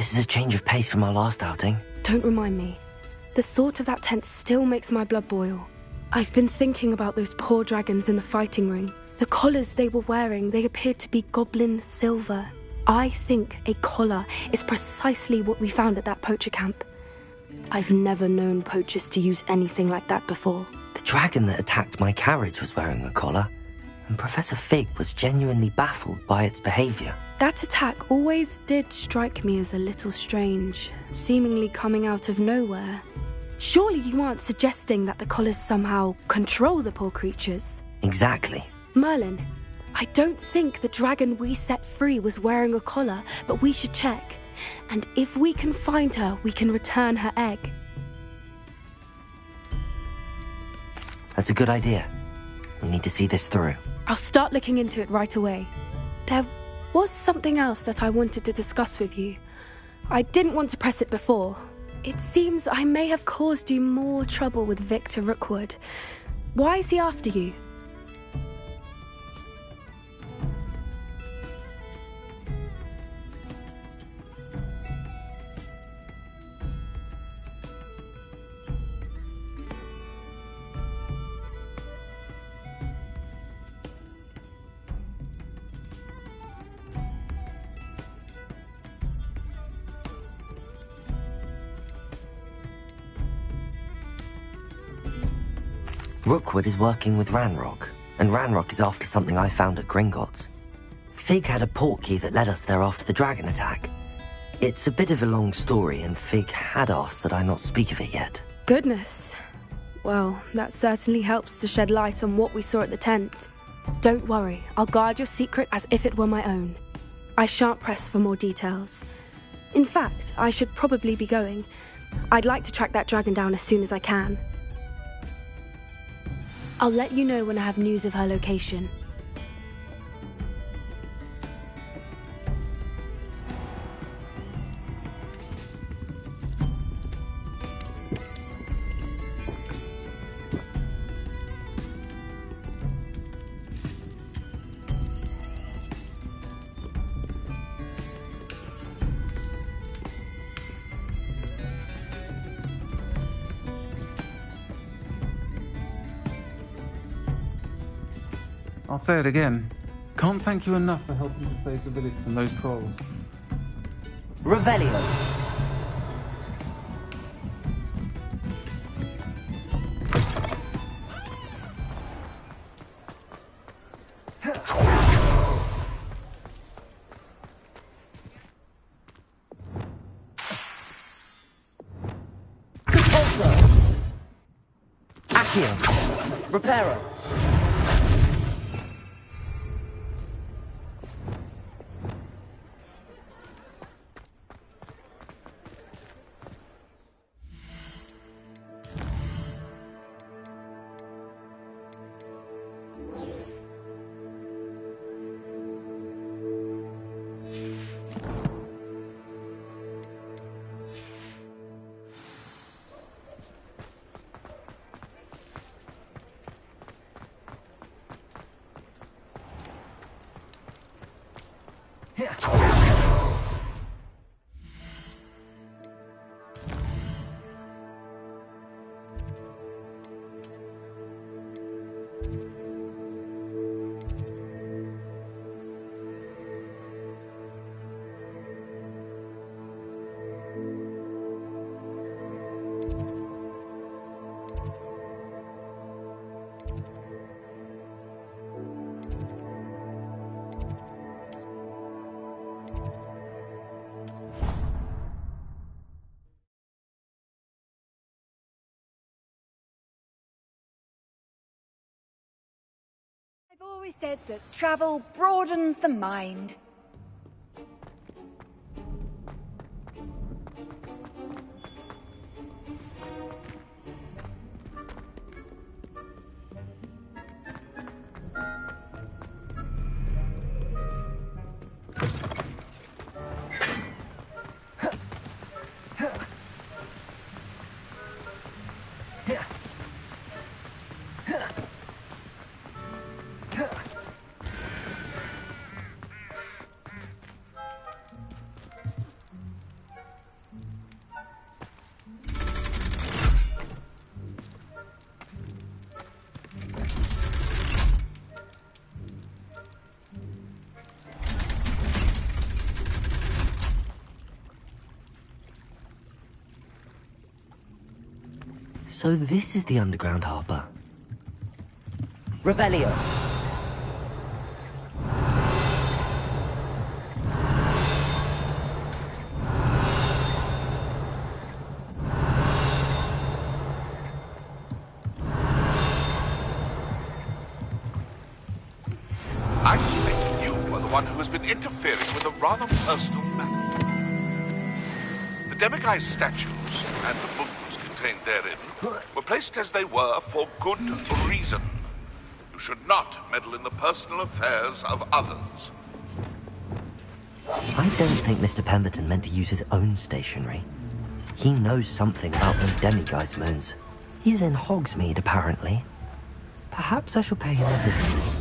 This is a change of pace from our last outing. Don't remind me. The thought of that tent still makes my blood boil. I've been thinking about those poor dragons in the fighting ring. The collars they were wearing, they appeared to be goblin silver. I think a collar is precisely what we found at that poacher camp. I've never known poachers to use anything like that before. The dragon that attacked my carriage was wearing a collar, and Professor Fig was genuinely baffled by its behavior. That attack always did strike me as a little strange, seemingly coming out of nowhere. Surely you aren't suggesting that the collars somehow control the poor creatures? Exactly. Merlin, I don't think the dragon we set free was wearing a collar, but we should check. And if we can find her, we can return her egg. That's a good idea. We need to see this through. I'll start looking into it right away. There was something else that I wanted to discuss with you. I didn't want to press it before. It seems I may have caused you more trouble with Victor Rookwood. Why is he after you? Rookwood is working with Ranrock, and Ranrock is after something I found at Gringotts. Fig had a portkey that led us there after the dragon attack. It's a bit of a long story, and Fig had asked that I not speak of it yet. Goodness. Well, that certainly helps to shed light on what we saw at the tent. Don't worry, I'll guard your secret as if it were my own. I shan't press for more details. In fact, I should probably be going. I'd like to track that dragon down as soon as I can. I'll let you know when I have news of her location. I'll say it again. Can't thank you enough for helping to save the village from those trolls. Revelio! Repulsor! Accio! Reparo! I've always said that travel broadens the mind. So this is the underground harbour. Revelio. I suspect you are the one who has been interfering with a rather personal matter. The demiguise statues and the books contained therein were placed as they were for good reason. You should not meddle in the personal affairs of others. I don't think Mr. Pemberton meant to use his own stationery. He knows something about those demiguise moons. He's in Hogsmeade, apparently. Perhaps I shall pay him a visit.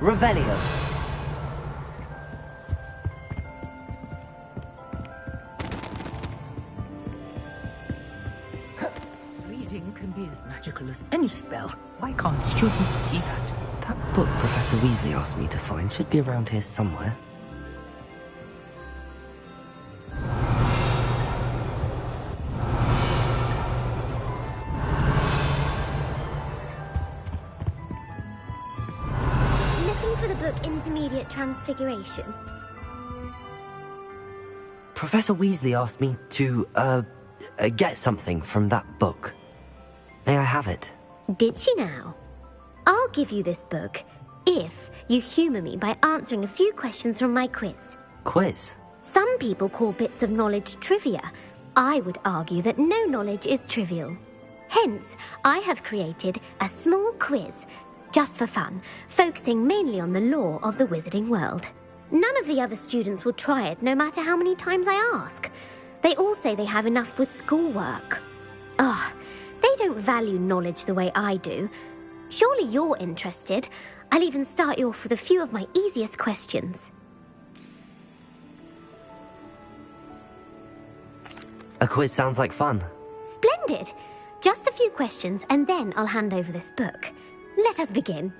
Revelio. Reading can be as magical as any spell. Why can't students see that? That book Professor Weasley asked me to find should be around here somewhere. Intermediate Transfiguration. Professor Weasley asked me to, get something from that book. May I have it? Did she now? I'll give you this book if you humour me by answering a few questions from my quiz. Quiz? Some people call bits of knowledge trivia. I would argue that no knowledge is trivial. Hence, I have created a small quiz just for fun, focusing mainly on the lore of the wizarding world. None of the other students will try it, no matter how many times I ask. They all say they have enough with schoolwork. Ugh, they don't value knowledge the way I do. Surely you're interested. I'll even start you off with a few of my easiest questions. A quiz sounds like fun. Splendid! Just a few questions, and then I'll hand over this book. Let us begin.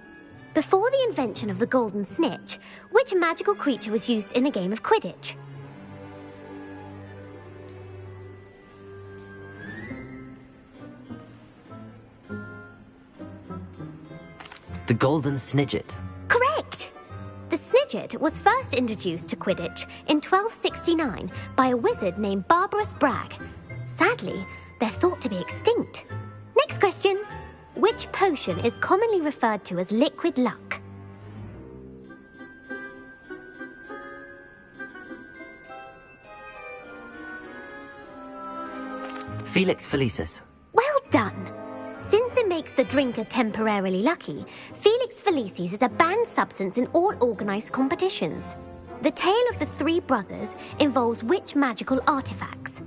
Before the invention of the golden snitch, which magical creature was used in a game of Quidditch? The golden snidget. Correct! The snidget was first introduced to Quidditch in 1269 by a wizard named Barbarous Bragg. Sadly, they're thought to be extinct. Next question. Which potion is commonly referred to as liquid luck? Felix Felicis. Well done. Since it makes the drinker temporarily lucky, Felix Felicis is a banned substance in all organised competitions. The tale of the three brothers involves which magical artifacts?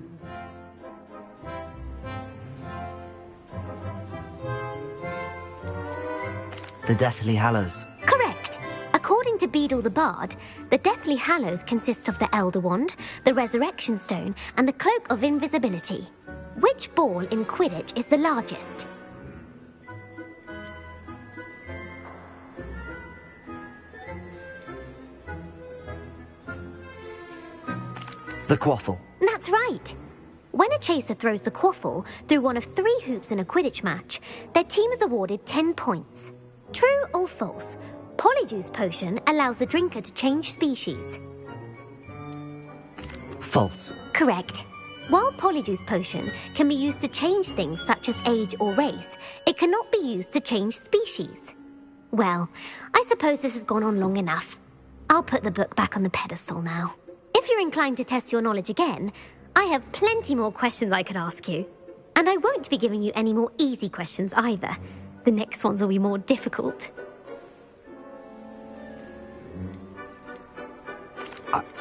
The Deathly Hallows. Correct. According to Beadle the Bard, the Deathly Hallows consists of the Elder Wand, the Resurrection Stone, and the Cloak of Invisibility. Which ball in Quidditch is the largest? The Quaffle. That's right. When a chaser throws the quaffle through one of 3 hoops in a Quidditch match, their team is awarded 10 points. True or false? Polyjuice Potion allows the drinker to change species. False. Correct. While Polyjuice Potion can be used to change things such as age or race, it cannot be used to change species. Well, I suppose this has gone on long enough. I'll put the book back on the pedestal now. If you're inclined to test your knowledge again, I have plenty more questions I could ask you. And I won't be giving you any more easy questions either. The next ones will be more difficult.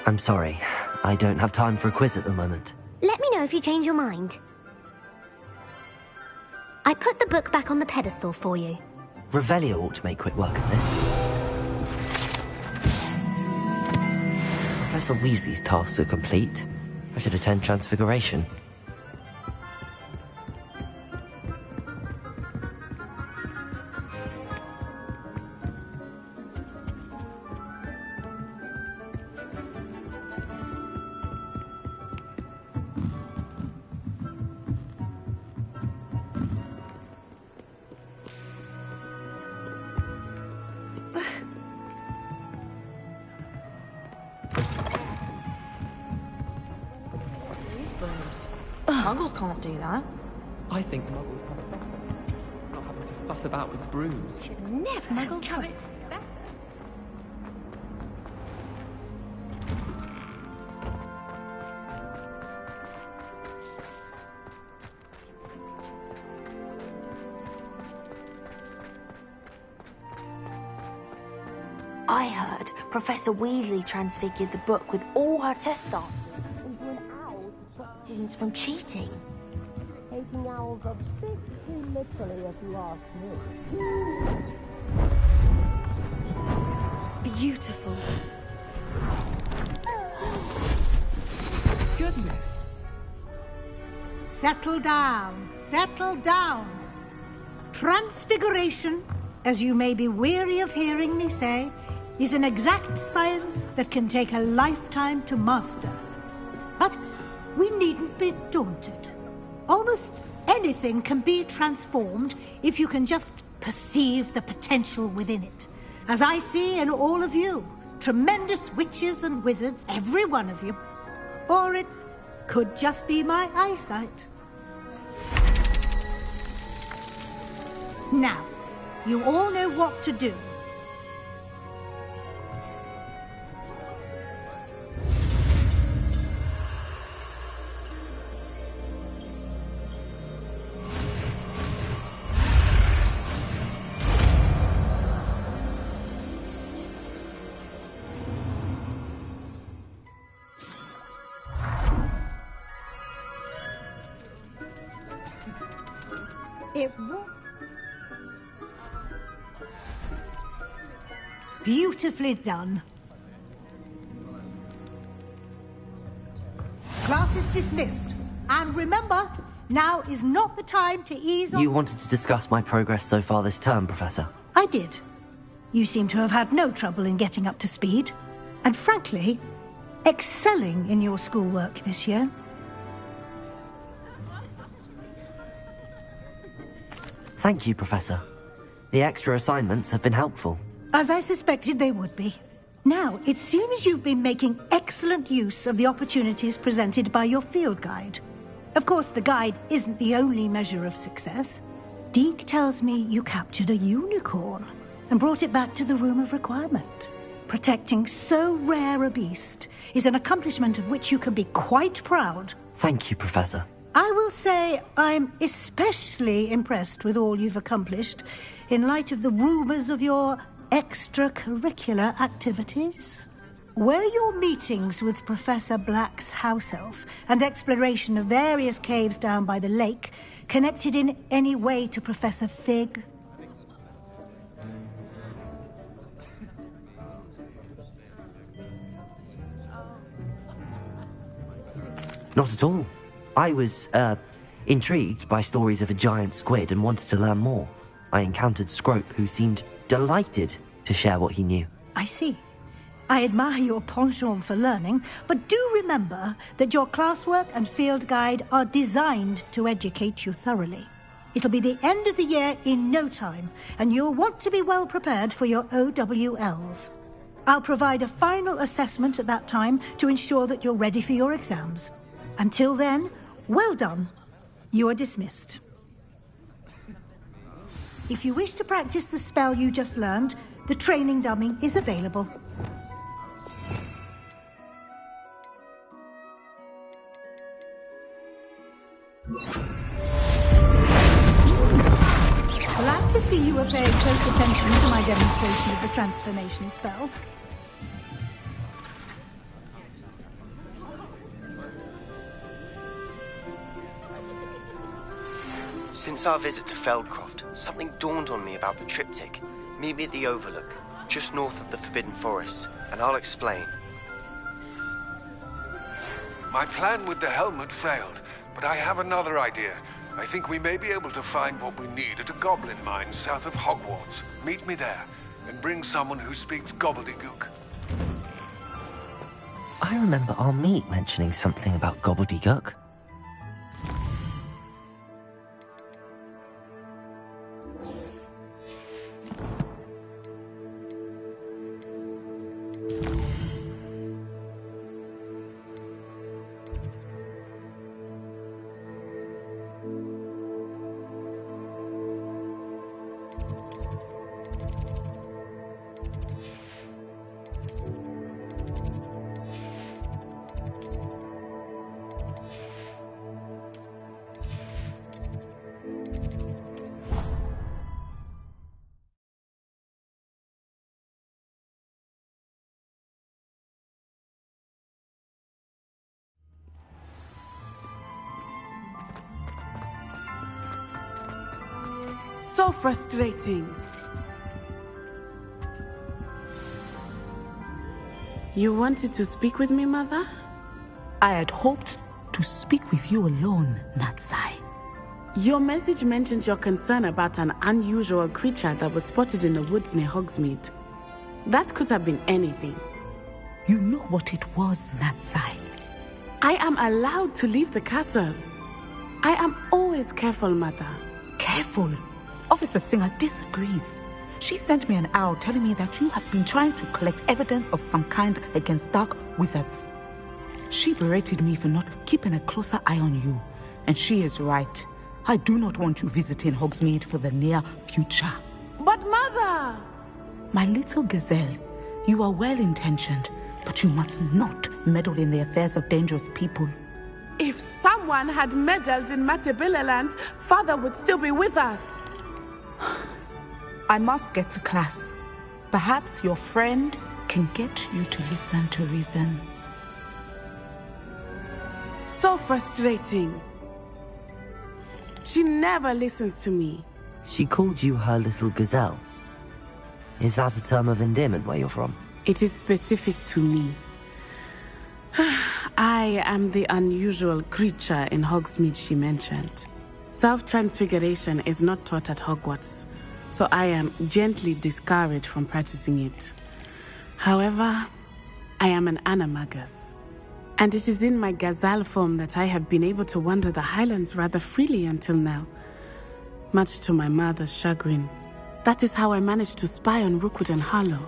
I'm sorry. I don't have time for a quiz at the moment. Let me know if you change your mind. I put the book back on the pedestal for you. Revelio ought to make quick work of this. Professor Weasley's tasks are complete. I should attend Transfiguration. Muggles can't do that. I think Muggles not having to fuss about with brooms. Never Muggles have it. I heard Professor Weasley transfigured the book with all her test answers into an owl to stop students from cheating. Taking owls a bit too literally, if you ask me. Beautiful. Goodness. Settle down, settle down. Transfiguration, as you may be weary of hearing me say, is an exact science that can take a lifetime to master. But we needn't be daunted. Almost anything can be transformed if you can just perceive the potential within it. As I see in all of you, tremendous witches and wizards, every one of you. Or it could just be my eyesight. Now, you all know what to do. It won't. Beautifully done. Class is dismissed. And remember, now is not the time to ease off. You wanted to discuss my progress so far this term, Professor. I did. You seem to have had no trouble in getting up to speed. And frankly, excelling in your schoolwork this year. Thank you, Professor. The extra assignments have been helpful. As I suspected they would be. Now, it seems you've been making excellent use of the opportunities presented by your field guide. Of course, the guide isn't the only measure of success. Deke tells me you captured a unicorn and brought it back to the Room of Requirement. Protecting so rare a beast is an accomplishment of which you can be quite proud. Thank you, Professor. I will say I'm especially impressed with all you've accomplished in light of the rumours of your extracurricular activities. Were your meetings with Professor Black's house elf and exploration of various caves down by the lake connected in any way to Professor Fig? Not at all. I was, intrigued by stories of a giant squid and wanted to learn more. I encountered Scrope, who seemed delighted to share what he knew. I see. I admire your penchant for learning, but do remember that your classwork and field guide are designed to educate you thoroughly. It'll be the end of the year in no time, and you'll want to be well prepared for your OWLs. I'll provide a final assessment at that time to ensure that you're ready for your exams. Until then, well done. You are dismissed. If you wish to practice the spell you just learned, the training dummy is available. Glad to see you are paying close attention to my demonstration of the transformation spell. Since our visit to Feldcroft, something dawned on me about the triptych. Meet me at the Overlook, just north of the Forbidden Forest, and I'll explain. My plan with the helmet failed, but I have another idea. I think we may be able to find what we need at a goblin mine south of Hogwarts. Meet me there, and bring someone who speaks gobbledygook. I remember our meet mentioning something about gobbledygook. So frustrating. You wanted to speak with me, Mother? I had hoped to speak with you alone, Natsai. Your message mentioned your concern about an unusual creature that was spotted in the woods near Hogsmeade. That could have been anything. You know what it was, Natsai. I am allowed to leave the castle. I am always careful, Mother. Careful? Officer Singer disagrees. She sent me an owl telling me that you have been trying to collect evidence of some kind against dark wizards. She berated me for not keeping a closer eye on you, and she is right. I do not want you visiting Hogsmeade for the near future. But Mother! My little gazelle, you are well-intentioned, but you must not meddle in the affairs of dangerous people. If someone had meddled in Matabeleland, Father would still be with us. I must get to class. Perhaps your friend can get you to listen to reason. So frustrating. She never listens to me. She called you her little gazelle. Is that a term of endearment where you're from? It is specific to me. I am the unusual creature in Hogsmeade she mentioned. Self-transfiguration is not taught at Hogwarts, so I am gently discouraged from practicing it. However, I am an animagus, and it is in my gazelle form that I have been able to wander the Highlands rather freely until now, much to my mother's chagrin. That is how I managed to spy on Rookwood and Harlow.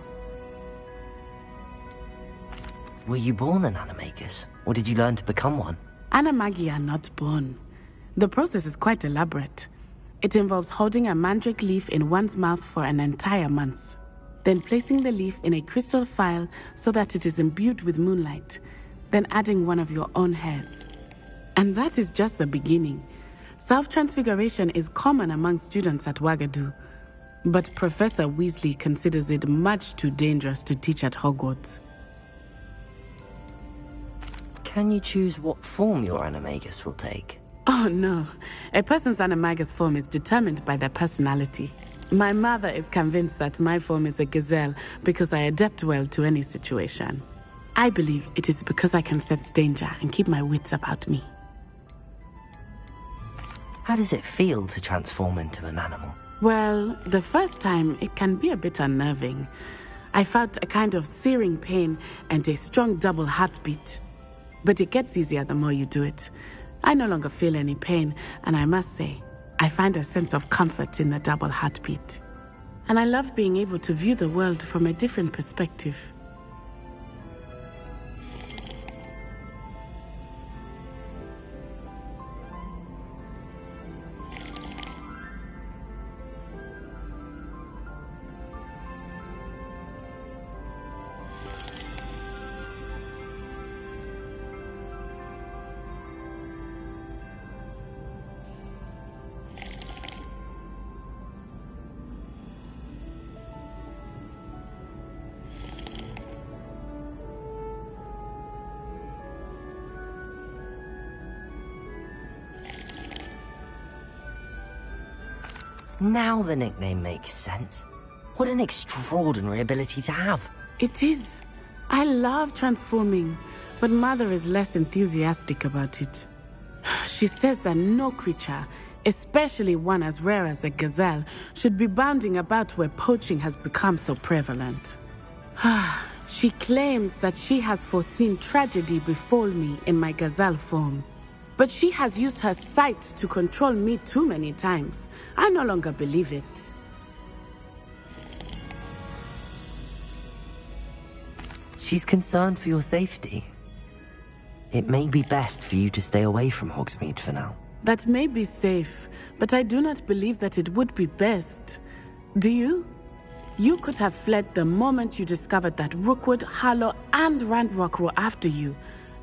Were you born an animagus, or did you learn to become one? Animagi are not born. The process is quite elaborate. It involves holding a mandrake leaf in one's mouth for an entire month, then placing the leaf in a crystal phial so that it is imbued with moonlight, then adding one of your own hairs. And that is just the beginning. Self-transfiguration is common among students at Wagadu, but Professor Weasley considers it much too dangerous to teach at Hogwarts. Can you choose what form your animagus will take? Oh no, a person's animagus form is determined by their personality. My mother is convinced that my form is a gazelle because I adapt well to any situation. I believe it is because I can sense danger and keep my wits about me. How does it feel to transform into an animal? Well, the first time it can be a bit unnerving. I felt a kind of searing pain and a strong double heartbeat. But it gets easier the more you do it. I no longer feel any pain, and I must say, I find a sense of comfort in the double heartbeat. And I love being able to view the world from a different perspective. Now the nickname makes sense. What an extraordinary ability to have. It is. I love transforming, but Mother is less enthusiastic about it. She says that no creature, especially one as rare as a gazelle, should be bounding about where poaching has become so prevalent. She claims that she has foreseen tragedy befall me in my gazelle form. But she has used her sight to control me too many times. I no longer believe it. She's concerned for your safety. It may be best for you to stay away from Hogsmeade for now. That may be safe, but I do not believe that it would be best. Do you? You could have fled the moment you discovered that Rookwood, Harlow, and Ranrock were after you,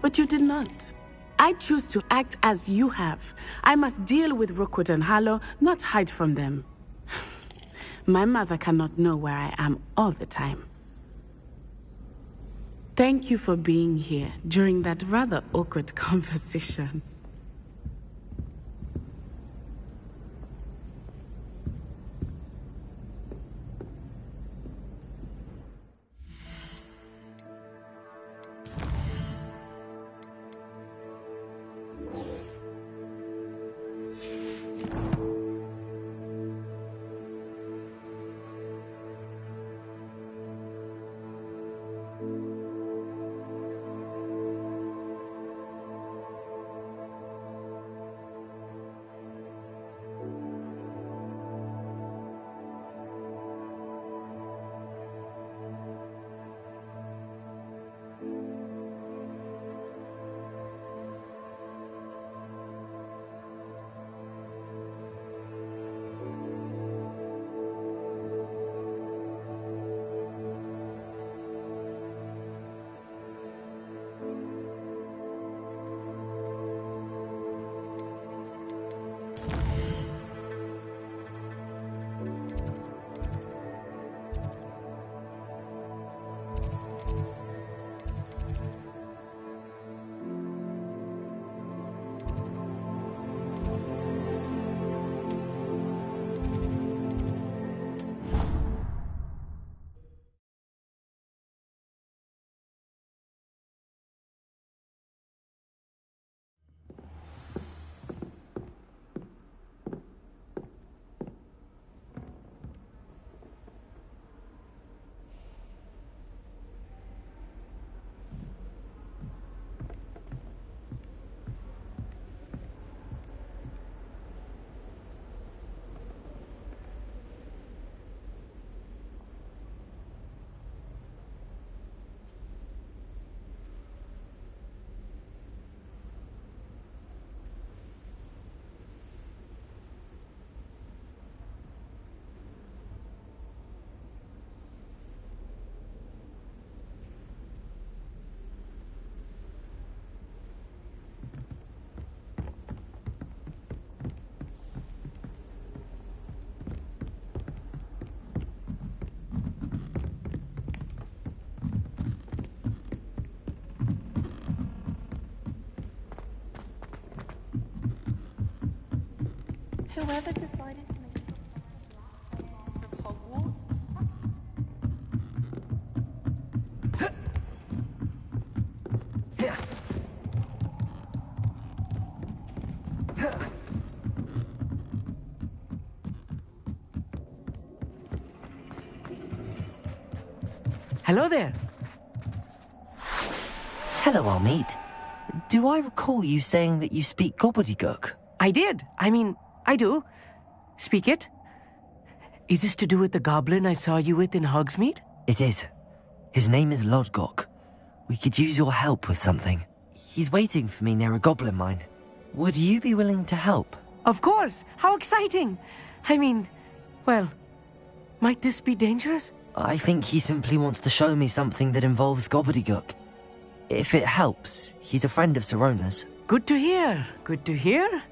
but you did not. I choose to act as you have. I must deal with Rookwood and Harlow, not hide from them. My mother cannot know where I am all the time. Thank you for being here during that rather awkward conversation. Whoever decided to make it of Hogwarts. Hello there. Hello, Amit. Do I recall you saying that you speak gobbledygook? I did. I do. Speak it. Is this to do with the goblin I saw you with in Hogsmeade? It is. His name is Lodgok. We could use your help with something. He's waiting for me near a goblin mine. Would you be willing to help? Of course. How exciting. Well, might this be dangerous? I think he simply wants to show me something that involves gobbledygook. If it helps, he's a friend of Sirona's. Good to hear. Good to hear.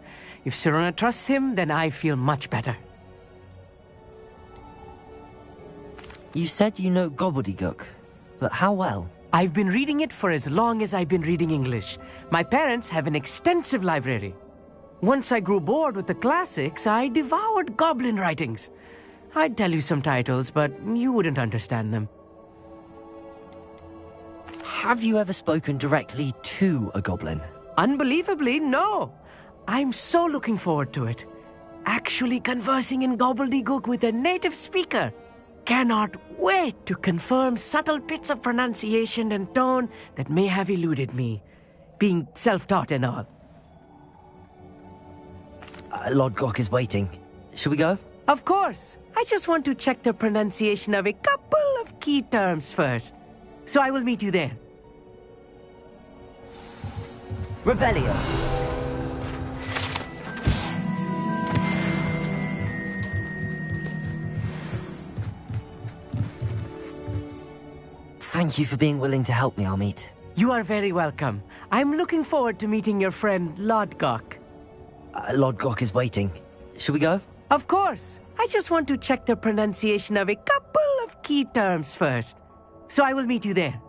If Sirona trusts him, then I feel much better. You said you know gobbledygook, but how well? I've been reading it for as long as I've been reading English. My parents have an extensive library. Once I grew bored with the classics, I devoured goblin writings. I'd tell you some titles, but you wouldn't understand them. Have you ever spoken directly to a goblin? Unbelievably, no. I'm so looking forward to it. Actually conversing in gobbledygook with a native speaker. Cannot wait to confirm subtle bits of pronunciation and tone that may have eluded me, being self-taught and all. Lodgok is waiting. Shall we go? Of course. I just want to check the pronunciation of a couple of key terms first. So I will meet you there. Revelio. Thank you for being willing to help me, Amit. You are very welcome. I'm looking forward to meeting your friend, Lodgok. Lodgok is waiting. Shall we go? Of course. I just want to check the pronunciation of a couple of key terms first. So I will meet you there.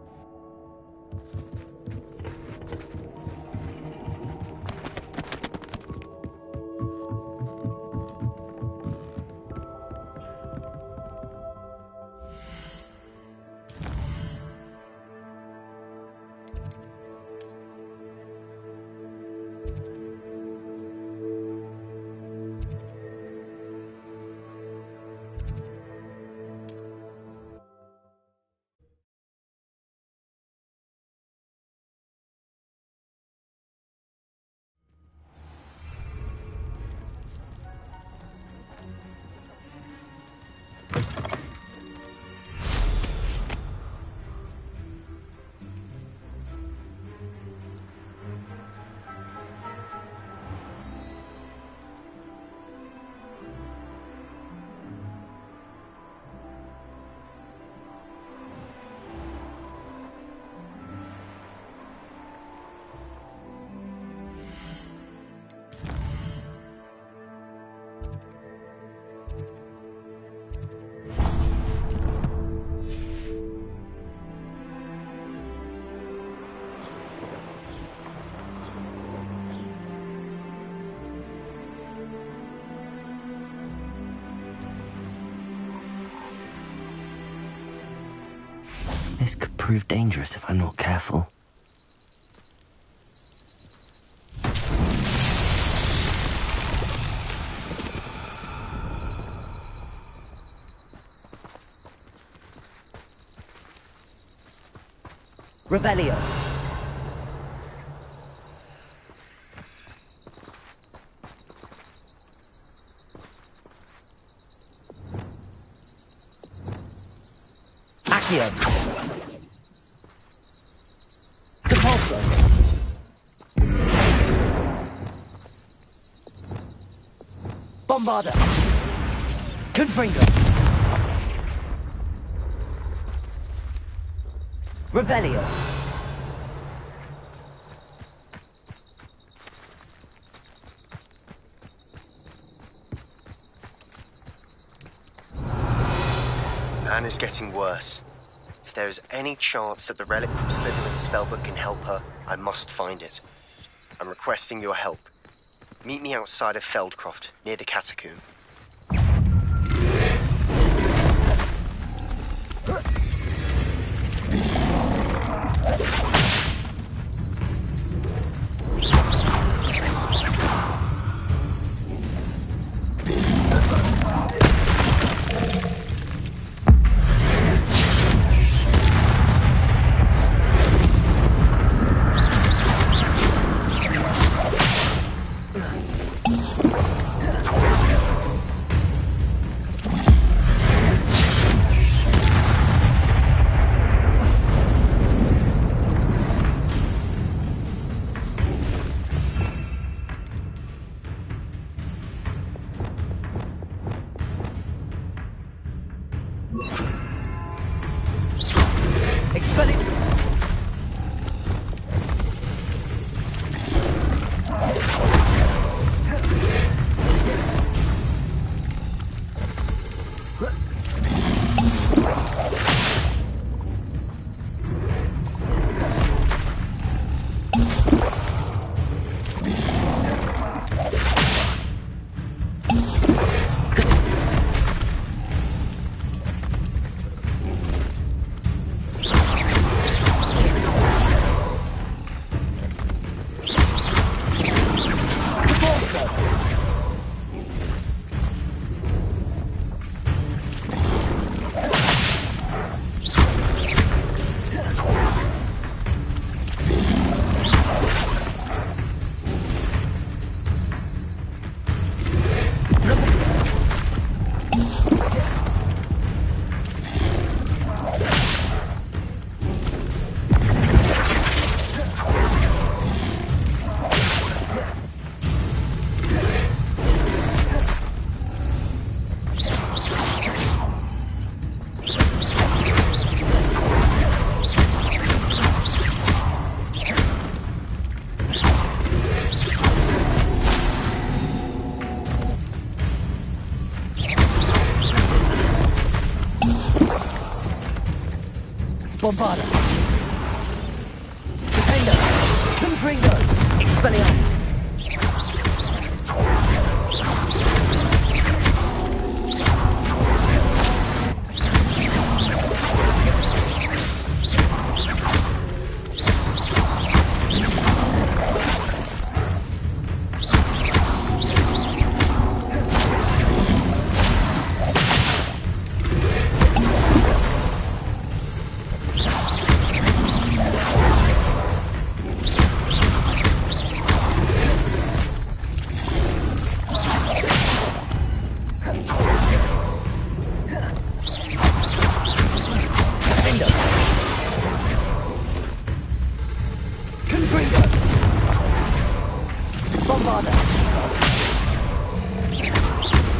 This could prove dangerous if I'm not careful. Revelio. Accio. Compulso. Bombarda. Confringo. Revelio. Anna's getting worse. If there is any chance that the relic from Slytherin's spellbook can help her, I must find it. I'm requesting your help. Meet me outside of Feldcroft, near the catacomb. Bombarda. Defender. Confringo. Expelliarmus.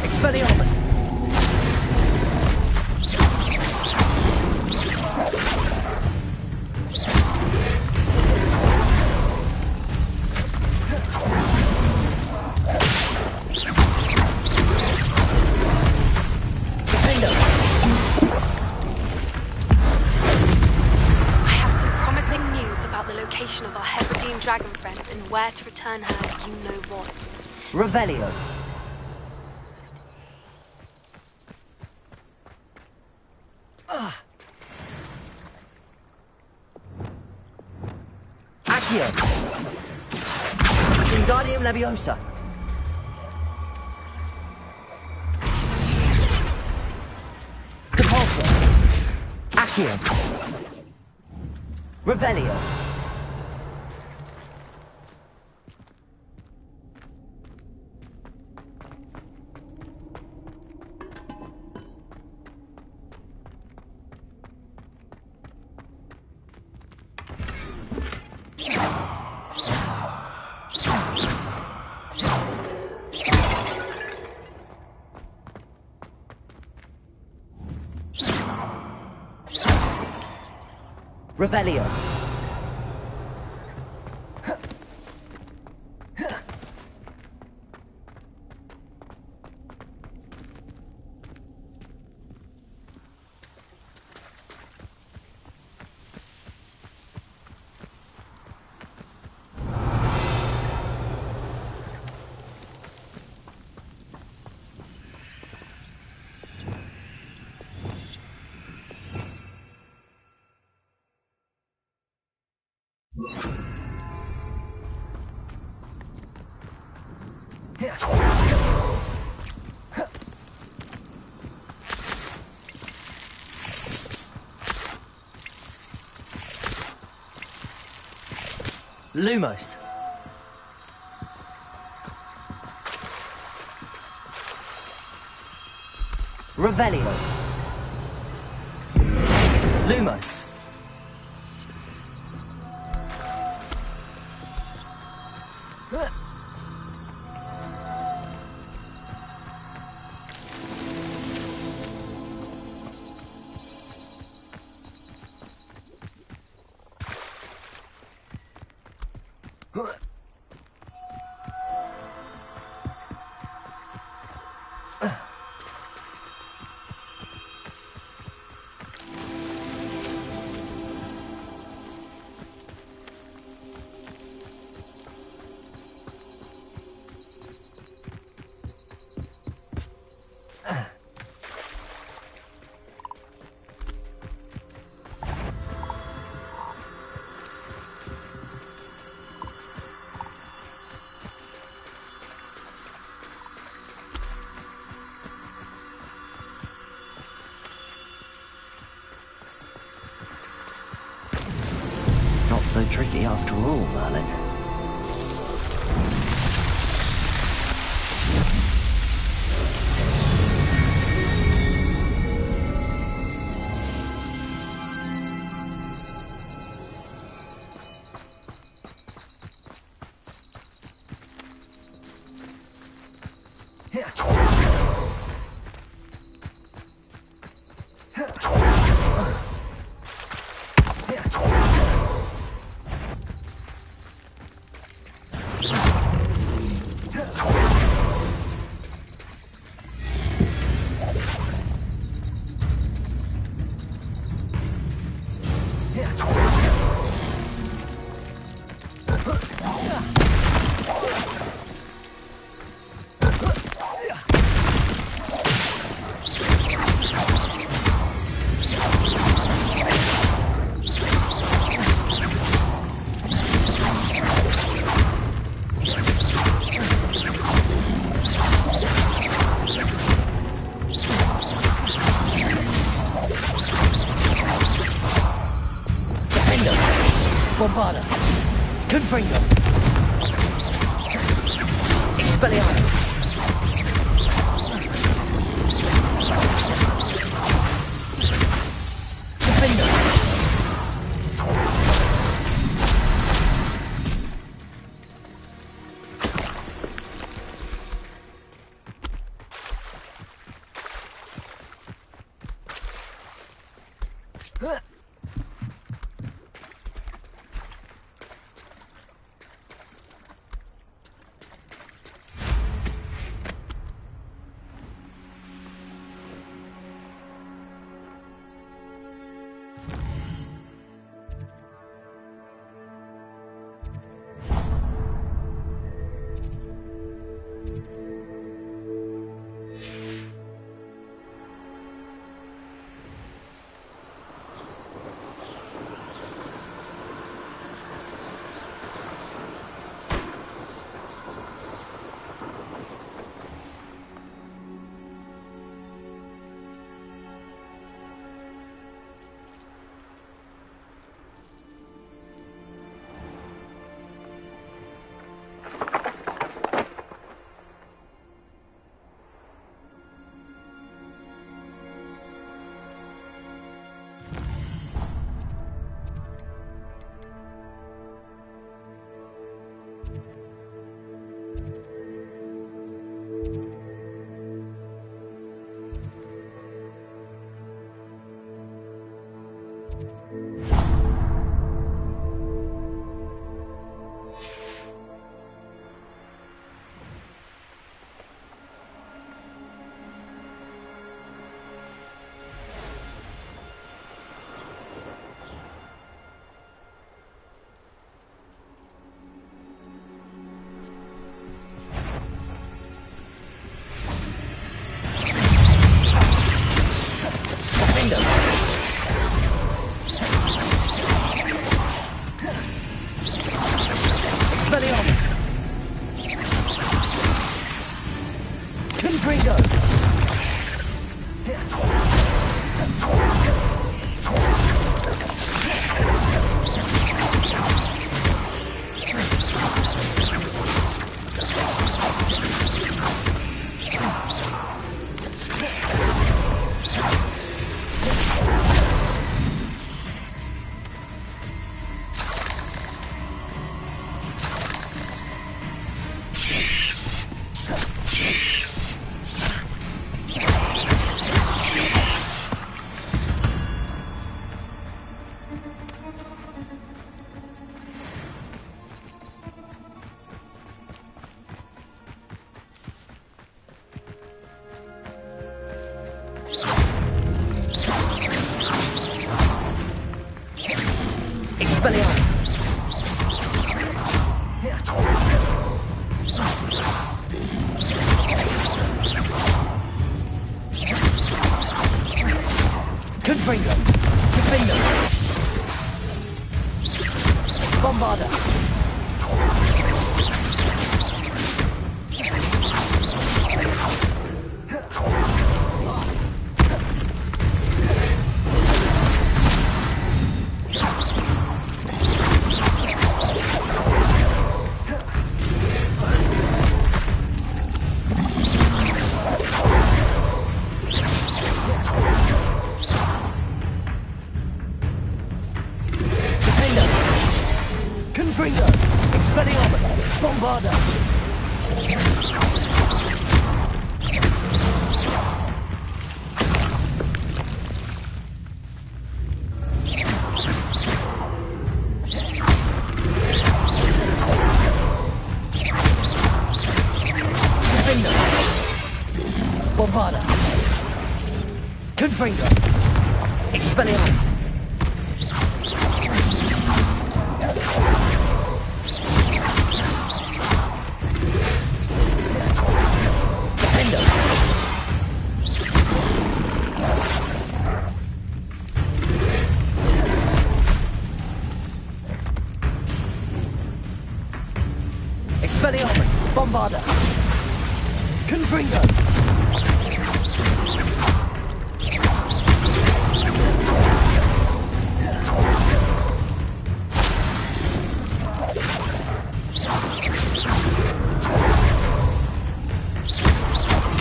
Expelliarmus. Of our Hebridean dragon friend and where to return her, you know what. Revelio. Accio. Wingardium Leviosa. Depulso. Accio. Revelio. Revelio. Lumos. Revelio. Lumos. Not so tricky after all, Merlin. Bombarda. Confringo. Expelliarmus. Defender. Expelliarmus! Confringo! Confringo! Bombarda! Confringo! Expelliarmus! Bombarda! Confringo! Bombarda! Confringo! Expelliarmus! Expelliarmus! Bombarda! Confringo!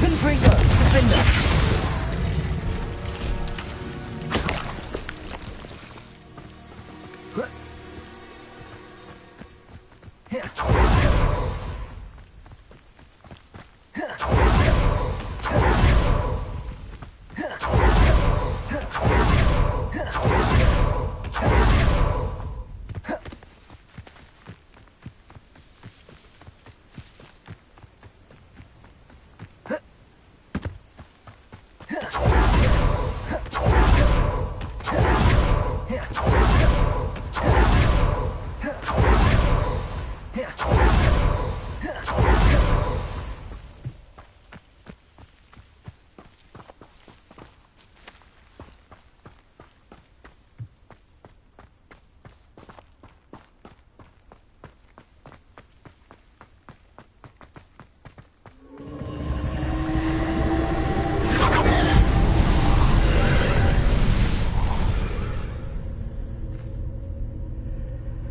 Confringo! Defender!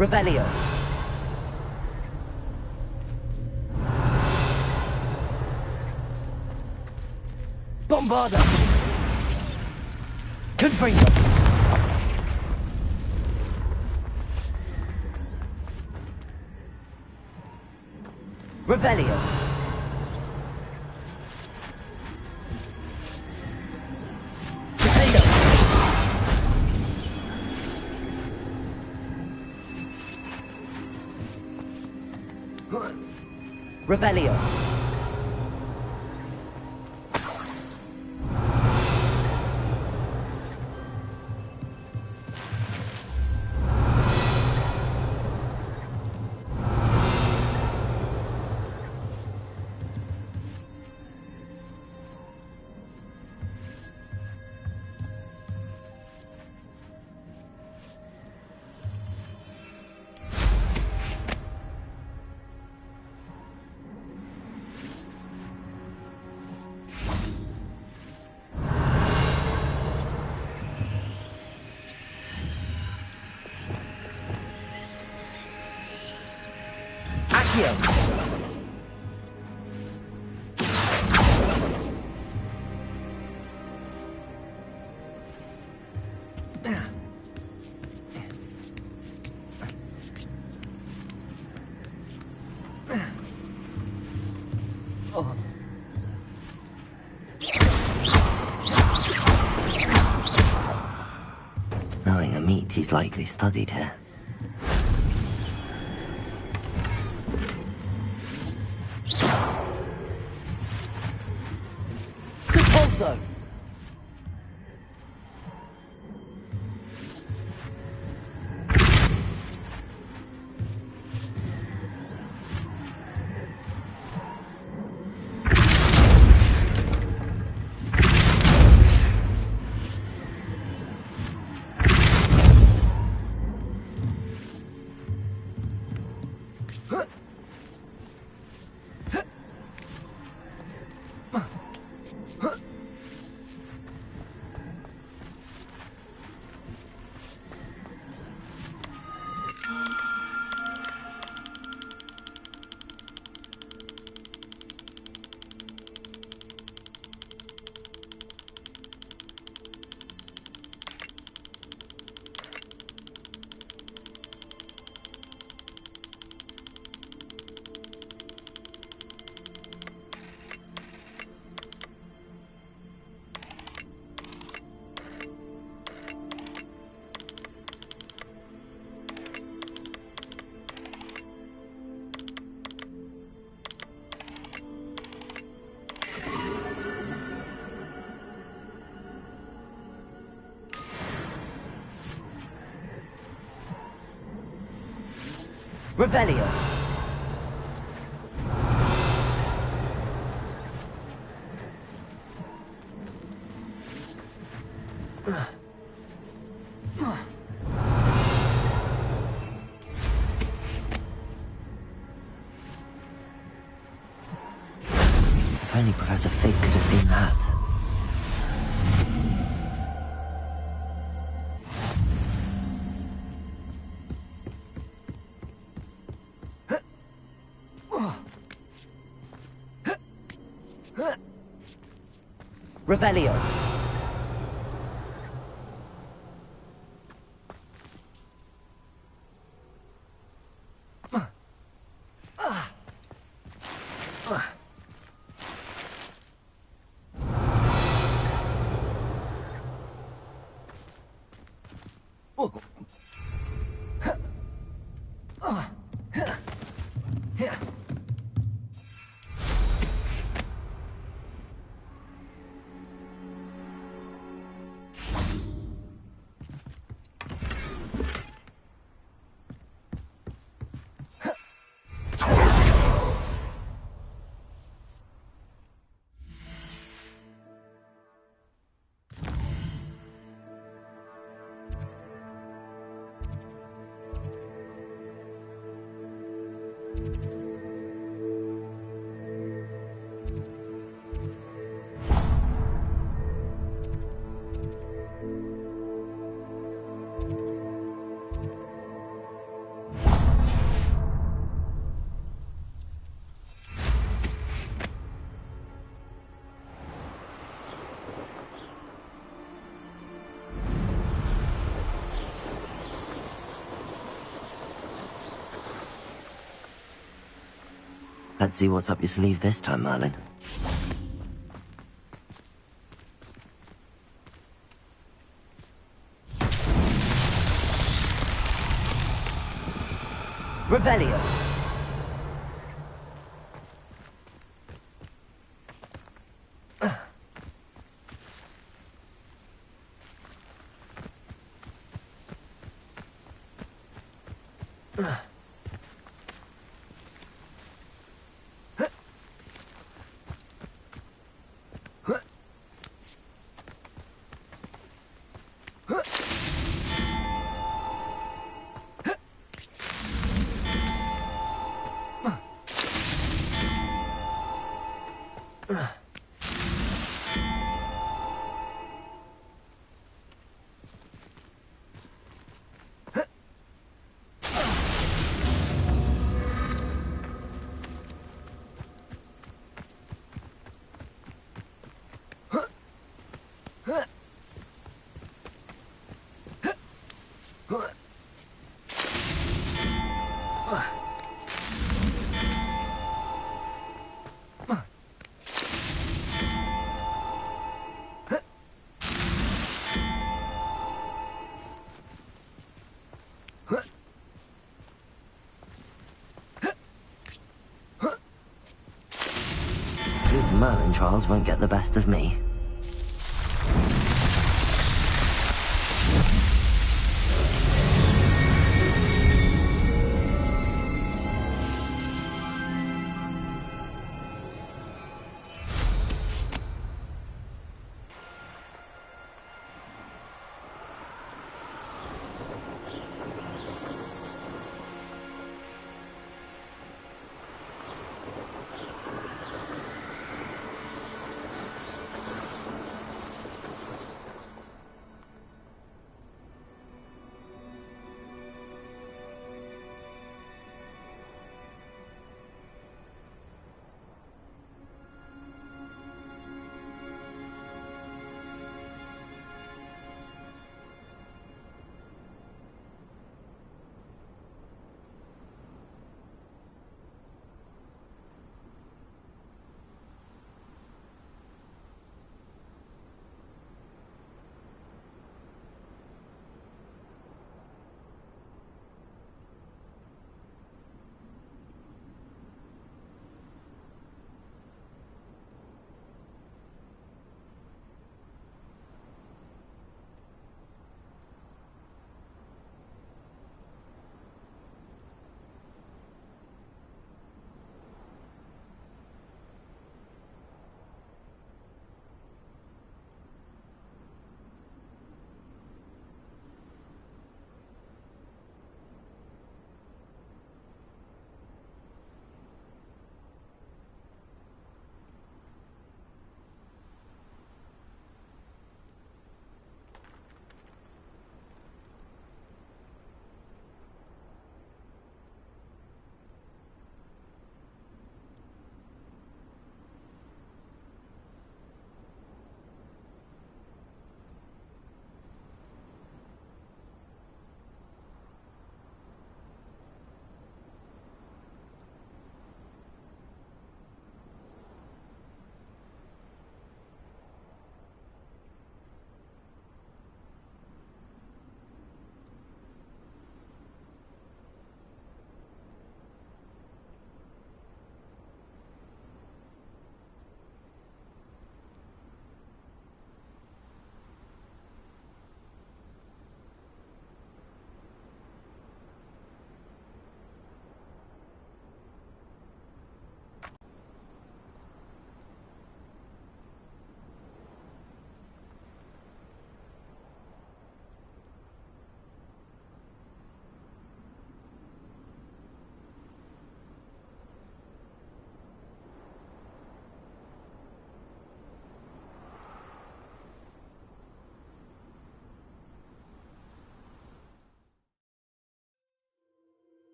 Revelio. Bombarda. Confringo. Revelio. Revelio. Knowing a meat, he's likely studied here. Repulso! Revelio. If only Professor Fig could have seen that. Revelio. Let's see what's up your sleeve this time, Merlin. Revelio. These Merlin trials won't get the best of me.